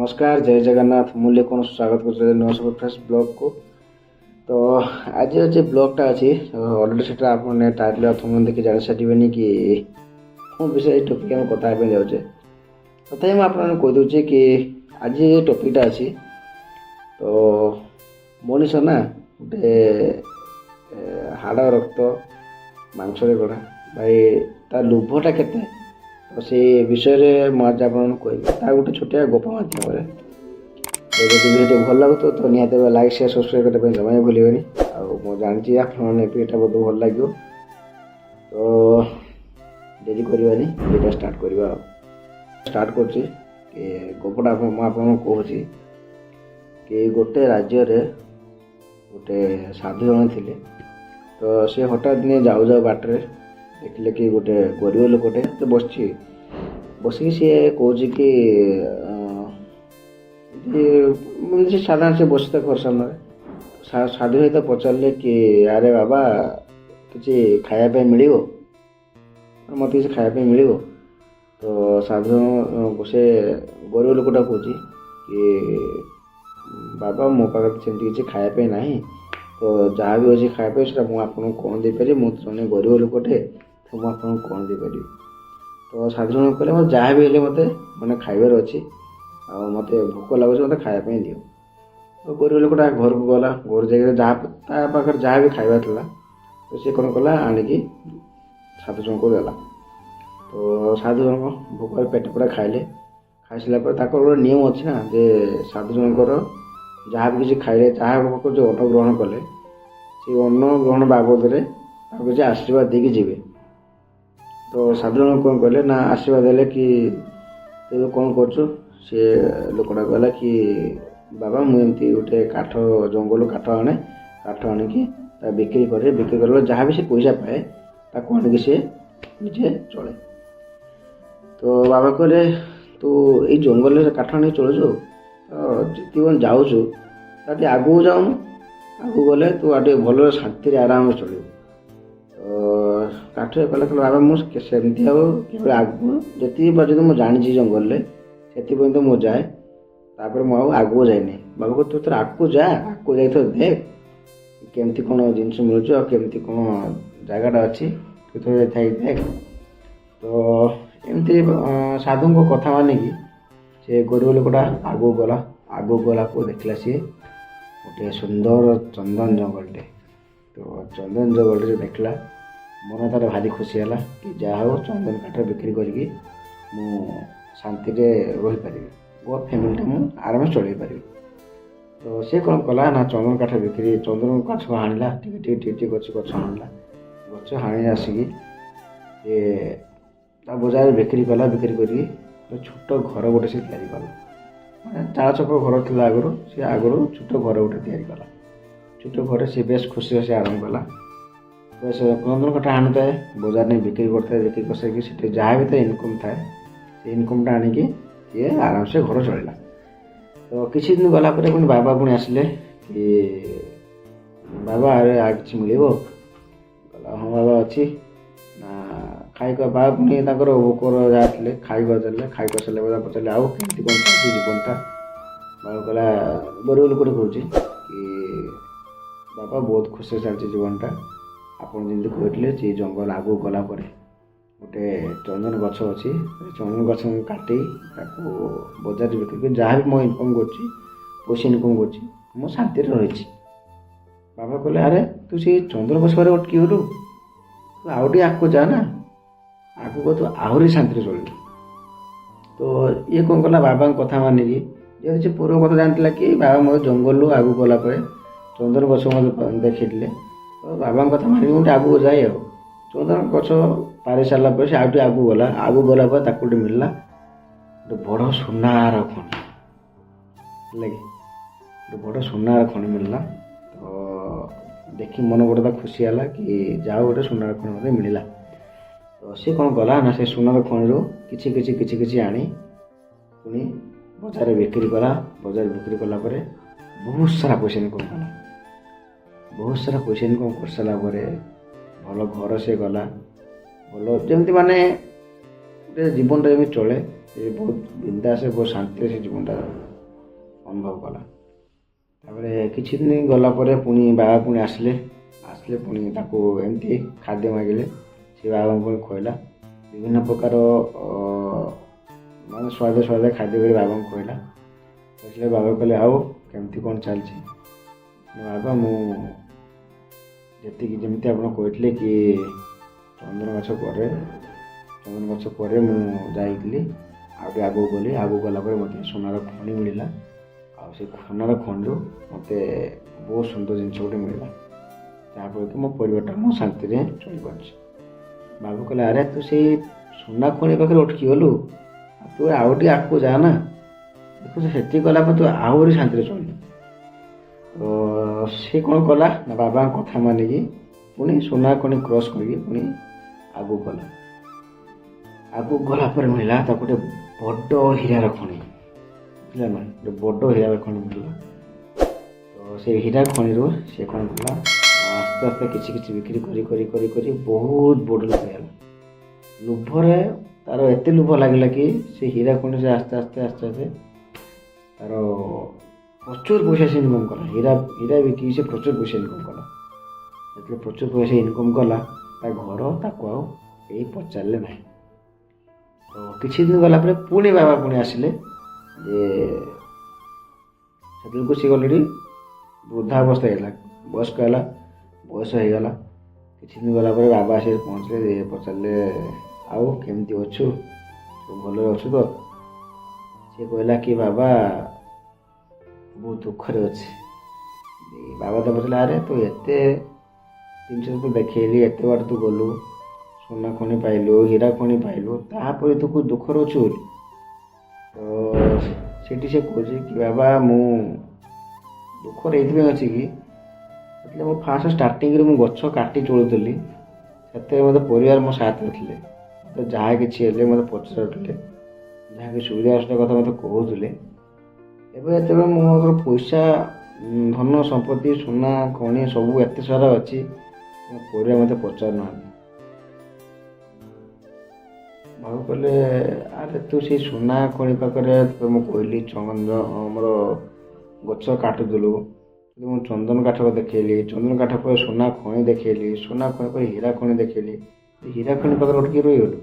नमस्कार जय जगन्नाथ मूल्य कौन स्वागत कर नूआ सब फ्रेश ब्लॉग को। तो आज जो ब्लॉगटा अच्छी अलरेडी से आपने टाइटल अथम देखिए जान सारे कि कौन विषय टॉपिक आम कथा जाऊे तथा मुझे आपको कहीदे कि आज टॉपिकटा अच्छी तो मनीष ना गोटे हाड़ रक्त मांसरे गढ़ा भाई तार लोभटा केते तो से विषय में आज आप कह गोटे छोटिया गोप मध्यम भिडियो भल लगुत तो निहत लाइक शेयर सब्सक्राइब करने जमा भूलें आ जानी आपने बहुत भल लगे तो डेरी करवानी भिडियो स्टार्ट करवा स्टार्ट कर गोपटा मुझे कहूँ कि गोटे राज्य गोटे साधु जन थे तो सी हठात दिने जाऊ जाऊ बाटर देखिले कि गोटे गरीब लोकटे तो बसिक सी कौच कि साधारण से बसते घर सामने साधु सहित पचारे कि अरे बाबा किसी खायापी मिल मत किसी खायापी मिल तो साधु से गरीब लोकटा कौच कि बाबा मो पाखे सेमती किसी खायापी ना तो जहाँ भी अच्छे खायापी से मुझे कौन देपारि मुझे जन गरीब लोकटे तो मुझे कौन देपारि तो साधारण कहले मत जहाँ भी मत मैंने खाइबार अच्छी आ मत भोक लगुच मत खायापी दियो तो गरीब लोकटा घर को गला घर जाकर जहाँ पाखे जहाँ भी खाइबा था तो सी कौन कला आणिकी साधु जन को देला तो साधु जन भोक पेट पूरा खाइले खाई सारा गोटे नियम अच्छी ना जे साधु जनकर जहाँ भी किसी खाइले जहाँ जो अन्न ग्रहण कले से अन्न ग्रहण बाबद किसी आशीर्वाद देकी जीवे तो साधु जन कौन कहले ना आशीर्वाद देले कि तेज कौन कर लोकटा कहला कि बाबा मुझे गोटे काठ जंगल काठ आने काठ आणिकी बिक्री करे बिक्री कर जहाँ भी से पैसा पाए ताको आणिकी से निजे चले तो बाबा कहले तू ये जंगल काठ आनी चलुचु तो जीवन जाऊँ आगू जाऊन आगू गले तू आटे भल शांति आराम चल तो काठ कहला बाबा मुझे आगू जी मुझे जानी जंगल से तो मुझे जाए तापर मुझे आगू जाए बाबा को तू तो आगू जा आगू जा देख केमती कौन जिनस मिलूँ केमती कौन जगटा अच्छी तू तो देख तो एमती साधु को कथा मानिकी से गरीब लोकटा आगू गला को देखला सी गोटे सुंदर चंदन जंगलटे तो चंदन जंगल से देखला मन तार भारी खुशी है कि जहाँ हो चंदन काठ बिक्री करके शांति रही पारि वो फैमिली मुझे आराम से चल पारि तो सी कौन कला ना चंदन काठ बिक्री चंदन काठ हाणिला टी गछ हाणिला गछ हाणी आसिकी बजार बिक्री कला बिक्री करी छोट घर गोटे से तैयारी कला मैं चार छक घर था आगुरी सी आगुरी छोट घर गोटे तैयारी कला छोट घर सी बेस खुशी से आरम्भ कला बेस चंदन काठ हाणु थाए बजार नहीं बिक्री करता है बिक्री कर जहाँ भी इनकम थाए से इनकमटा आणिकी सी आराम से घर चलला तो किसी दिन गला पुणी बाबा पुणी आसिले कि बाबा अरे आ कि मिल हाँ बाबा अच्छी ना खाई बाबा पुणी भोकर जहाँ थे खाई कर खाई कर सारे बाबा पचारे आउ कमी कौन चलती जीवनटा बाबा कहला गरीब लोक कहे कि बाबा बहुत खुशी चलती जीवनटा आपड़ जमी कहते जंगल आगू गला गोटे चंदन गछ अच्छी चंदन गछ काटी बजार बिक्री जहाँ भी मो इनकम कर इनकम कर शांति रही बाबा कहले अरे तू से चंदन गछ गोटे किए तू आउ टे आगे जा ना आगू को तू आहरी शांति चल तो ये कौन कला बाबा कथा मानिकी जब से पूर्व कथा जानता कि बाबा मत जंगल आगू गला चंदन गछ मत देखी तो बाबा कथा मानिक गोटे आगू जाए चंदन गछ पारि सारा से आगे आगू गला गोटे मिलला गोटे बड़ सुनार खଣି लगे गोटे बड़ सुनार खଣି मिलला तो देखी मन गोटे खुशी है कि जाओ गोटे सुनार खଣି मत मिलला तो सी कौन कला ना से सुनार खଣି किछि किछि किछि किछि आनी पुणी बजार बिक्री कला बजार बिक्री कला बहुत सारा पैसा इनकम कला बहुत सारा पैसा इनकम कर सारा भल घर से गला भल जमी माने जीवनटा जमी चले बहुत बिंदास बहुत शांति से जीवनटा ଅନୁଭବ କଲା। ତାପରେ କିଛି ଦିନ ଗଲା ପରେ ପୁଣି ବାବା ପୁଣି ଆସିଲେ ପୁଣି ତାକୁ ଏମିତି ଖାଦ୍ୟ ମାଗିଲେ। ସେ ବାବାଙ୍କୁ ପୁଣି ଖୁଆଇଲା ବିଭିନ୍ନ ପ୍ରକାର ମାନେ ସ୍ୱାଦ ଖାଦ୍ୟ କରି ବାବାଙ୍କୁ ଖୁଆଇଲା। କହିଲେ ବାବା କହିଲେ ଆଉ କେମିତି କ'ଣ ଚାଲିଛି? ବାବା ମୁଁ ଯେମିତି ଆପଣ କହିଥିଲେ କି ଚନ୍ଦନ ଗଛ ପରେ ମୁଁ ଯାଇଥିଲି ଆଉ ଟିକେ ଆଗକୁ ଗଲି। ଆଗକୁ ଗଲା ପରେ ମୋତେ ସୁନାର ଖଣି ମିଳିଲା। ଆଉ ସେ ସୁନାର ଖଣିରୁ ମୋତେ ବହୁତ ସୁନ୍ଦର ଜିନିଷ ଗୋଟେ ମିଳିଲା, ଯାହାଫଳରେ କି ମୋ ପରିବାରଟା ମୁଁ ଶାନ୍ତିରେ ଚଳିପାରୁଛି। ବାବୁ କହିଲେ ଆରେ ତୁ ସେଇ ସୁନା ଖଣି ପାଖରେ ଅଟକି ଗଲୁ, ତୁ ଆଉ ଟିକେ ଆଗକୁ ଯା ନା, ଦେଖୁଛୁ ସେଠି ଗଲା ପରେ ତୁ ଆହୁରି ଶାନ୍ତିରେ ଚଳିବୁ। ତ ସେ କ'ଣ କଲା ନା ବାବାଙ୍କ କଥା ମାନିକି ପୁଣି ସୁନା ଖଣି କ୍ରସ୍ କରିକି ପୁଣି ଆଗକୁ ଗଲା। ଆଗକୁ ଗଲା ପରେ ମିଳିଲା ତାକୁ ଗୋଟେ ବଡ଼ ହୀରାର ଖଣି, ବୁଝିଲା ନା, ଗୋଟେ ବଡ଼ ହୀରାର ଖଣି ମିଳିଲା। ତ ସେ ହୀରା ଖଣିରୁ ସେ କ'ଣ କଲା, ଆସ୍ତେ ଆସ୍ତେ କିଛି ବିକ୍ରି କରି ବହୁତ ବଡ଼ ଲୋକ ହେଇଗଲା। ଲୋଭରେ ତାର ଏତେ ଲୋଭ ଲାଗିଲା କି ସେ ହୀରା ଖଣି ସେ ଆସ୍ତେ ଆସ୍ତେ ତାର ପ୍ରଚୁର ପଇସା ସେ ଇନକମ୍ କଲା। ହୀରା ବିକିକି ସେ ପ୍ରଚୁର ପଇସା ଇନକମ୍ କଲା। ଯେତେବେଳେ ପ୍ରଚୁର ପଇସା ଇନକମ୍ କଲା ତା ଘର ତାକୁ ଆଉ କେହି ପଚାରିଲେ ନାହିଁ। ତ କିଛି ଦିନ ଗଲା ପରେ ପୁଣି ବାବା ପୁଣି ଆସିଲେ ଯେ ସେତେବେଳକୁ ସେ ଅଲରେଡ଼ି ବୃଦ୍ଧାବସ୍ଥା ହେଇଗଲା, ବୟସ ହେଇଗଲା। କିଛି ଦିନ ଗଲା ପରେ ବାବା ଆସି ପହଞ୍ଚିଲେ, ପଚାରିଲେ ଆଉ କେମିତି ଅଛୁ, ସବୁ ଭଲରେ ଅଛୁ ତ? ସେ କହିଲା କି ବାବା ବହୁତ ଦୁଃଖରେ ଅଛି। ବାବା ତ ପଚାରିଲେ ଆରେ ତୁ ଏତେ ଜିନିଷ ତୁ ଦେଖେଇଲି, ଏତେ ବାଟ ତୁ ଗଲୁ, ସୁନା ଖଣି ପାଇଲୁ, ହୀରା ଖଣି ପାଇଲୁ, ତାପରେ ତୁ ଦୁଃଖରେ ଅଛୁ ବୋଲି? ତ ସେଠି ସେ କହୁଛି କି ବାବା ମୁଁ ଦୁଃଖରେ ଏଇଥିପାଇଁ ଅଛି କି ଯେତେବେଳେ ମୁଁ ଫାଷ୍ଟ ଷ୍ଟାର୍ଟିଂରେ ମୁଁ ଗଛ କାଟି ଚଳୁଥିଲି, ସେତେବେଳେ ମୋତେ ପରିବାର ମୋ ସାଥରେ ଥିଲେ। ମୋତେ ଯାହା କିଛି ହେଲେ ମୋତେ ପଚାରୁଥିଲେ, ଯାହା କିଛି ସୁବିଧା ଅସୁବିଧା କଥା ମୋତେ କହୁଥିଲେ। ଏବେ ଯେତେବେଳେ ମୋର ପଇସା ଧନ ସମ୍ପତ୍ତି ସୁନା ଖଣି ସବୁ ଏତେ ସାରା ଅଛି, ମୋ ପରିବାର ମୋତେ ପଚାରୁନାହାନ୍ତି। ବାବୁ କହିଲେ ଆରେ ତୁ ସେଇ ସୁନା ଖଣି ପାଖରେ ମୁଁ କହିଲି ଆମର ଗଛ କାଟୁଥିଲୁ, ମୁଁ ଚନ୍ଦନ କାଠ ଦେଖେଇଲି, ଚନ୍ଦନ କାଠ ପରେ ସୁନା ଖଣି ଦେଖେଇଲି, ସୁନା ଖଣି ପରେ ହୀରା ଖଣି ଦେଖେଇଲି, ହୀରା ଖଣି ପାଖରେ ଅଟକି ରହିଗଲୁ,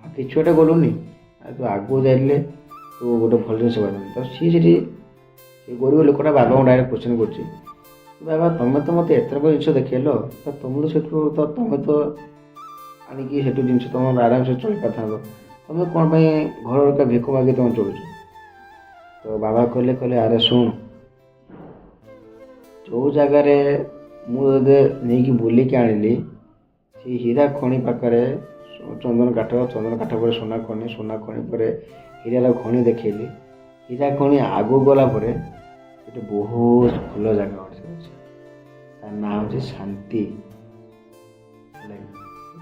ଆଉ କିଛି ଗୋଟେ ଗଲୁନି? ଆଉ ତୁ ଆଗକୁ ଯାଇଥିଲେ ତୁ ଗୋଟେ ଭଲ ଜିନିଷ ପାଇଥାନ୍ତୁ। ତ ସିଏ ସେଠି ସେ ଗରିବ ଲୋକଟା ବାବାଙ୍କୁ ଡାଇରେକ୍ଟ କ୍ୱେଶ୍ଚନ୍ କରୁଛି, ବାବା ତମେ ତ ମୋତେ ଏଥରକ ଜିନିଷ ଦେଖେଇଲ, ତ ତମେ ତ ଆଣିକି ସେଠୁ ଜିନିଷ ତମର ଆରାମସେ ଚଳିପାରିଥାନ୍ତ, ତମେ କ'ଣ ପାଇଁ ଘର ଭିକ ମାଗି ତମେ ଚଳୁଛ? ତ ବାବା କହିଲେ ଆରେ ଶୁଣ, ଯେଉଁ ଜାଗାରେ ମୁଁ ଯଦି ନେଇକି ବୁଲିକି ଆଣିଲି, ସେଇ ହୀରା ଖଣି ପାଖରେ ଚନ୍ଦନ କାଠ ପରେ ସୁନା ଖଣି ପରେ ହୀରାର ଖଣି ଦେଖେଇଲି। ହୀରା ଖଣି ଆଗକୁ ଗଲା ପରେ ଗୋଟେ ବହୁତ ଭଲ ଜାଗା ଅଛି, ତା ନାଁ ହେଉଛି ଶାନ୍ତି।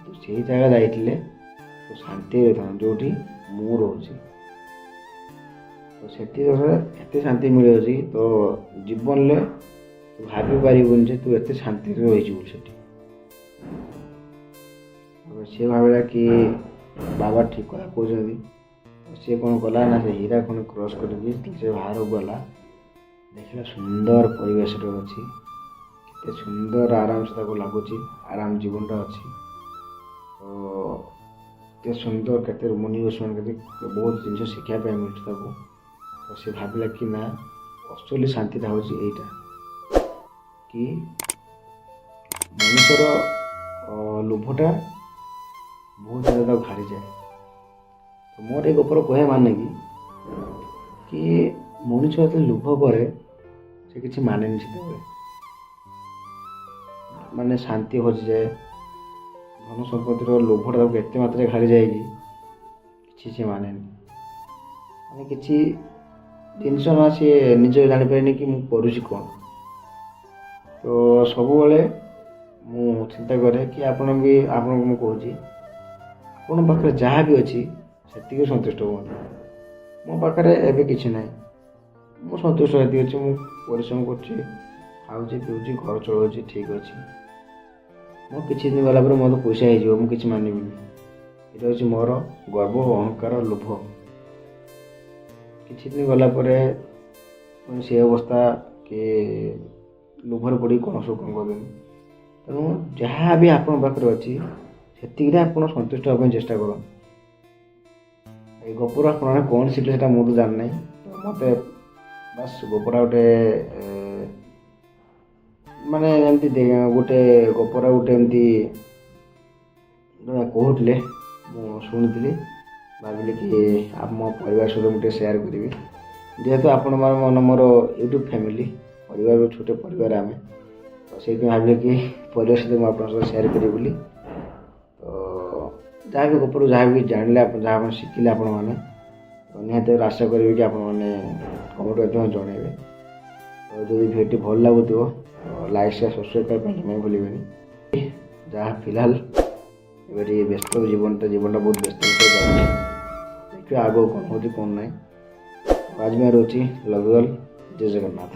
ତୁ ସେଇ ଜାଗା ଯାଇଥିଲେ ତୁ ଶାନ୍ତି ରହିଥାନ୍ତୁ, ଯେଉଁଠି ମୁଁ ରହୁଛି। ତ ସେଠି ଏତେ ଶାନ୍ତି ମିଳିଯାଉଛି ତ ଜୀବନରେ ତୁ ଭାବି ପାରିବୁନି ଯେ ତୁ ଏତେ ଶାନ୍ତିରେ ରହିଯିବୁ ସେଠି। ସିଏ ଭାବିଲା କି ବାବା ଠିକ୍ କଥା କହୁଛନ୍ତି। ସିଏ କ'ଣ କଲା ନା ସେ ହୀରା ଖଣି କ୍ରସ୍ କରିକି ସେ ବାହାରକୁ ଗଲା, ଦେଖିଲା ସୁନ୍ଦର ପରିବେଶରେ ଅଛି, କେତେ ସୁନ୍ଦର ଆରାମସେ ତାକୁ ଲାଗୁଛି, ଆରାମ ଜୀବନଟା ଅଛି। ତ କେତେ ସୁନ୍ଦର, କେତେ ମନିବେଶନ, କେତେ ବହୁତ ଜିନିଷ ଶିଖିବା ପାଇଁ ମିଳୁଛି ତାକୁ। ତ ସେ ଭାବିଲା କି ନା ଅସଲି ଶାନ୍ତିଟା ହେଉଛି ଏଇଟା, କି ମଣିଷର ଲୋଭଟା ବହୁତ ଜାଗା ତାକୁ ହାରିଯାଏ। ତ ମୋର ଏଇ ଗପର କହିବା ମାନେ କି ମଣିଷ ଯେତେବେଳେ ଲୋଭ କରେ ସେ କିଛି ମାନେନି, ସେତେବେଳେ ମାନେ ଶାନ୍ତି ହଜିଯାଏ, ଧନ ସମ୍ପତ୍ତିର ଲୋଭଟା ତାକୁ ଏତେ ମାତ୍ରାରେ ହାରିଯାଏ କି କିଛି ସେ ମାନେନି, ମାନେ କିଛି ଜିନିଷ ନା ସିଏ ନିଜେ ଜାଣିପାରେନି କି ମୁଁ କରୁଛି କ'ଣ। ତ ସବୁବେଳେ ମୁଁ ଚିନ୍ତା କରେ କି ଆପଣଙ୍କୁ ମୁଁ କହୁଛି, ଆପଣଙ୍କ ପାଖରେ ଯାହା ବି ଅଛି ସେତିକି ସନ୍ତୁଷ୍ଟ ହୁଅନ୍ତୁ। ମୋ ପାଖରେ ଏବେ କିଛି ନାହିଁ, ମୁଁ ସନ୍ତୁଷ୍ଟ ସେତିକି ଅଛି, ମୁଁ ପରିଶ୍ରମ କରୁଛି, ଖାଉଛି ପିଉଛି, ଘର ଚଳାଉଛି, ଠିକ୍ ଅଛି। ମୁଁ କିଛି ଦିନ ଗଲା ପରେ ମୋର ପଇସା ହେଇଯିବ, ମୁଁ କିଛି ମାନିବିନି। ଏଇଟା ହେଉଛି ମୋର ଗର୍ବ, ଅହଙ୍କାର, ଲୋଭ। କିଛି ଦିନ ଗଲା ପରେ ପୁଣି ସେ ଅବସ୍ଥା କି ଲୋଭରେ ପଡ଼ି କ'ଣ ସବୁ କ'ଣ କରିଦେବି। ତେଣୁ ଯାହା ବି ଆପଣଙ୍କ ପାଖରେ ଅଛି ସେତିକିରେ ଆପଣ ସନ୍ତୁଷ୍ଟ ହେବା ପାଇଁ ଚେଷ୍ଟା କରନ୍ତୁ। ଏଇ ଗପରୁ ଆପଣମାନେ କ'ଣ ଶିଖିଲେ ସେଇଟା ମୁଁ ତ ଜାଣିନାହିଁ। ମୋତେ ବାସ୍ ଗପଟା ଗୋଟେ ମାନେ ଏମିତି ଗୋଟେ ଗପଟା ଗୋଟେ ଏମିତି କହୁଥିଲେ, ମୁଁ ଶୁଣିଥିଲି, ଭାବିଲି କି ଆମ ପରିବାର ସହିତ ମୁଁ ଟିକେ ସେୟାର କରିବି। ଯେହେତୁ ଆପଣମାନେ ମୋର ୟୁଟ୍ୟୁବ୍ ଫ୍ୟାମିଲି, ପରିବାର ଛୋଟ ପରିବାର ଆମେ, ତ ସେଇଥିପାଇଁ ଭାବିଲି କି ପରିବାର ସହିତ ମୁଁ ଆପଣଙ୍କ ସହିତ ସେୟାର କରିବି ବୋଲି। ତ ଯାହା ବି ଗପରୁ ଯାହା ବି ଜାଣିଲେ, ଯାହା ଆପଣ ଶିଖିଲେ ଆପଣମାନେ, ତ ନିହାତି ଆଶା କରିବି କି ଆପଣମାନେ କମେଣ୍ଟ ମାଧ୍ୟମରେ ଜଣାଇବେ। ତ ଯଦି ଭିଡ଼ିଓଟି ଭଲ ଲାଗୁଥିବ ଲାଇକ୍ ସେୟାର ସବସ୍କ୍ରାଇବ୍ କରିବା ପାଇଁ ଜମା ଭୁଲିବେନି। ଯାହା ଫିଲହାଲ ଏବେ ଟିକେ ବ୍ୟସ୍ତ ଜୀବନଟା ବହୁତ ବ୍ୟସ୍ତ ଯାଉଛି, ଦେଖିବା ଆଗକୁ କ'ଣ ହେଉଛି କ'ଣ ନାହିଁ। ଆଜି ପାଇଁ ରହୁଛି, ଲଭ୍ ୟୁ ଅଲ୍, ଜୟ ଜଗନ୍ନାଥ।